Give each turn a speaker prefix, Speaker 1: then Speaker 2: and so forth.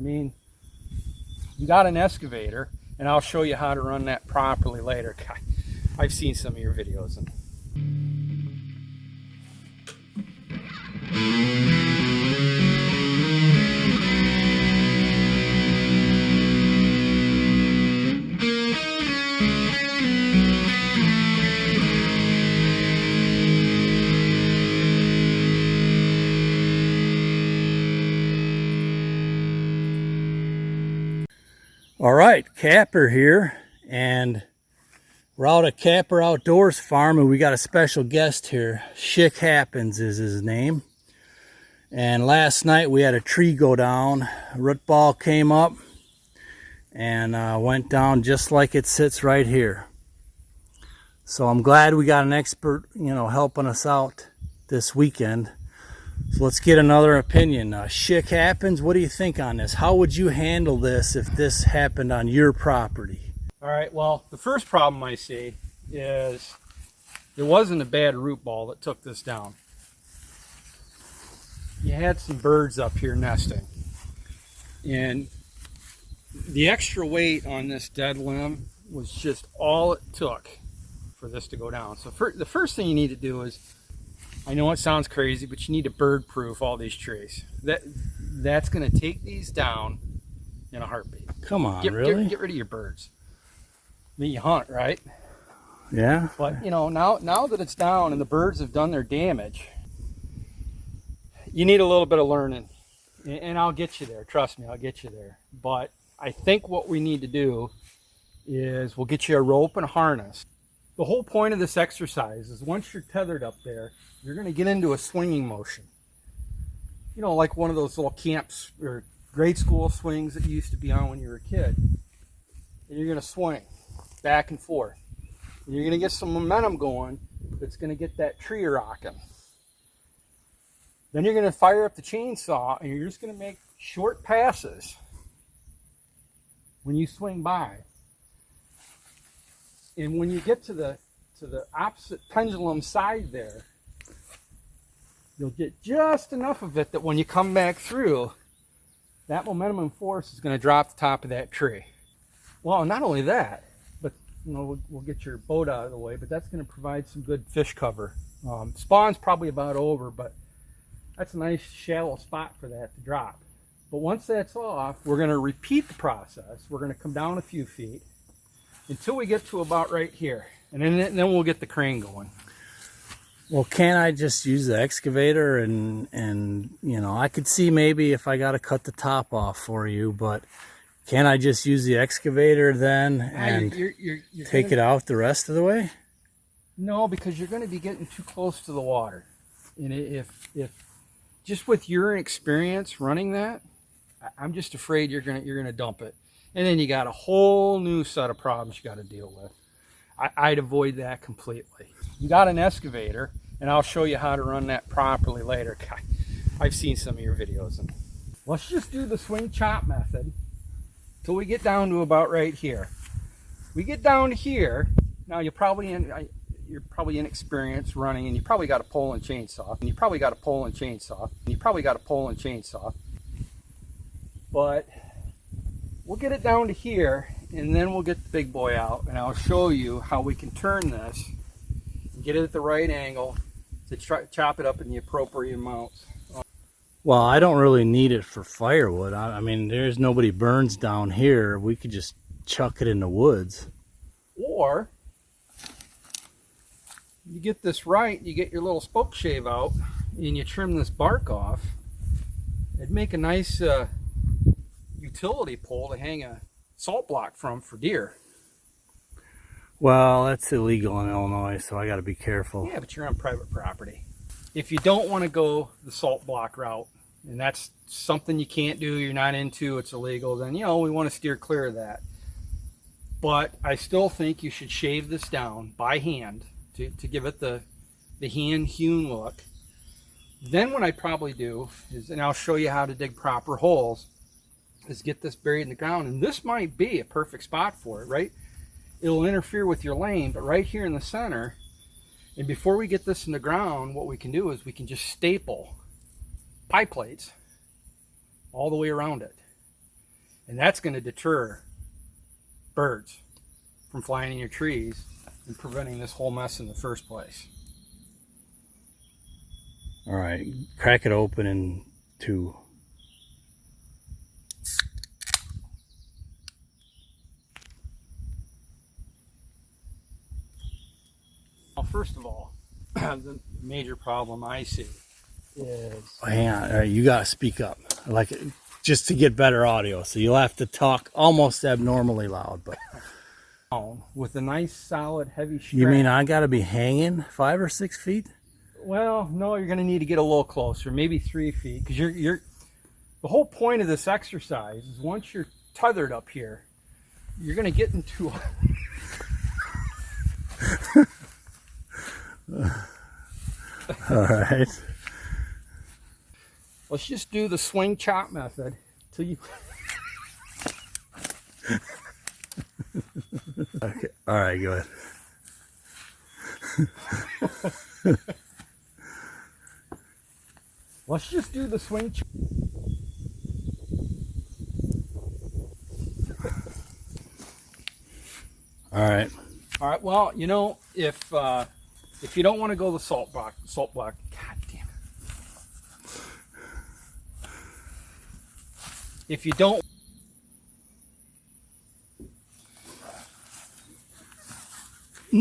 Speaker 1: I mean, you got an excavator, and I'll show you how to run that properly later. God, I've seen some of your videos. All right, Kapper here, and we're out at Kapper Outdoors farm, and we got a special guest here. Schick Happens is his name. And last night we had a tree go down. A root ball came up and went down just like it sits right here. So I'm glad we got an expert, helping us out this weekend. So let's get another opinion. Schick Happens, what do you think on this? How would you handle this if this happened on your property? All right, well, the first problem I see is it wasn't a bad root ball that took this down. You had some birds up here nesting. And the extra weight on this dead limb was just all it took for this to go down. So the first thing you need to do is, I know it sounds crazy, but you need to bird proof all these trees. That's going to take these down in a heartbeat. Come on, really? Get rid of your birds. I mean, you hunt, right? Yeah. But now that it's down and the birds have done their damage, you need a little bit of learning. And I'll get you there. Trust me, I'll get you there. But I think what we need to do is we'll get you a rope and a harness. The whole point of this exercise is once you're tethered up there, you're going to get into a swinging motion. Like one of those little camps or grade school swings that you used to be on when you were a kid. And you're going to swing back and forth. And you're going to get some momentum going that's going to get that tree rocking. Then you're going to fire up the chainsaw and you're just going to make short passes when you swing by. And when you get to the opposite pendulum side there, you'll get just enough of it that when you come back through, that momentum and force is going to drop the top of that tree. Well, not only that, but we'll get your boat out of the way, but that's going to provide some good fish cover. Spawn's probably about over, but that's a nice shallow spot for that to drop. But once that's off, we're going to repeat the process. We're going to come down a few feet until we get to about right here, and then we'll get the crane going. Well, can't I just use the excavator and I could see maybe if I got to cut the top off for you, but can't I just use the excavator then and take it out the rest of the way? No, because you're going to be getting too close to the water. And if just with your experience running that, I'm just afraid you're gonna dump it. And then you got a whole new set of problems you got to deal with. I'd avoid that completely. You got an excavator, and I'll show you how to run that properly later. God, I've seen some of your videos. And let's just do the swing chop method till we get down to about right here. We get down to here. Now you're probably inexperienced running, and you probably got a pole and chainsaw. But we'll get it down to here, and then we'll get the big boy out, and I'll show you how we can turn this and get it at the right angle to chop it up in the appropriate amounts. Well, I don't really need it for firewood. I mean, there's nobody burns down here. We could just chuck it in the woods. Or you get this right, you get your little spoke shave out, and you trim this bark off. It'd make a nice utility pole to hang a salt block from for deer. Well, that's illegal in Illinois, so I got to be careful. Yeah, but you're on private property. If you don't want to go the salt block route, and that's something you can't do, you're not into, it's illegal, then we want to steer clear of that. But I still think you should shave this down by hand to give it the hand hewn look. Then what I probably do is, and I'll show you how to dig proper holes, is get this buried in the ground. And this might be a perfect spot for it, right? It'll interfere with your lane, but right here in the center, and before we get this in the ground, what we can do is we can just staple pie plates all the way around it. And that's going to deter birds from flying in your trees and preventing this whole mess in the first place.
Speaker 2: All right, crack it open in 2.
Speaker 1: Well, first of all, the major problem I see is...
Speaker 2: Oh, hang on, all right, you gotta speak up. I like it, just to get better audio, so you'll have to talk almost abnormally loud. But
Speaker 1: with a nice, solid, heavy strap.
Speaker 2: you mean I gotta be hanging 5 or 6 feet?
Speaker 1: Well, no, you're going to need to get a little closer, maybe 3 feet, because the whole point of this exercise is once you're tethered up here, you're going to get into
Speaker 2: All right.
Speaker 1: Let's just do the swing chop method till you...
Speaker 2: Okay. All right, go ahead.
Speaker 1: Let's just do the swing chop.
Speaker 2: All right.
Speaker 1: All right. Well, you know, if you don't want to go the salt block, God damn it. If you don't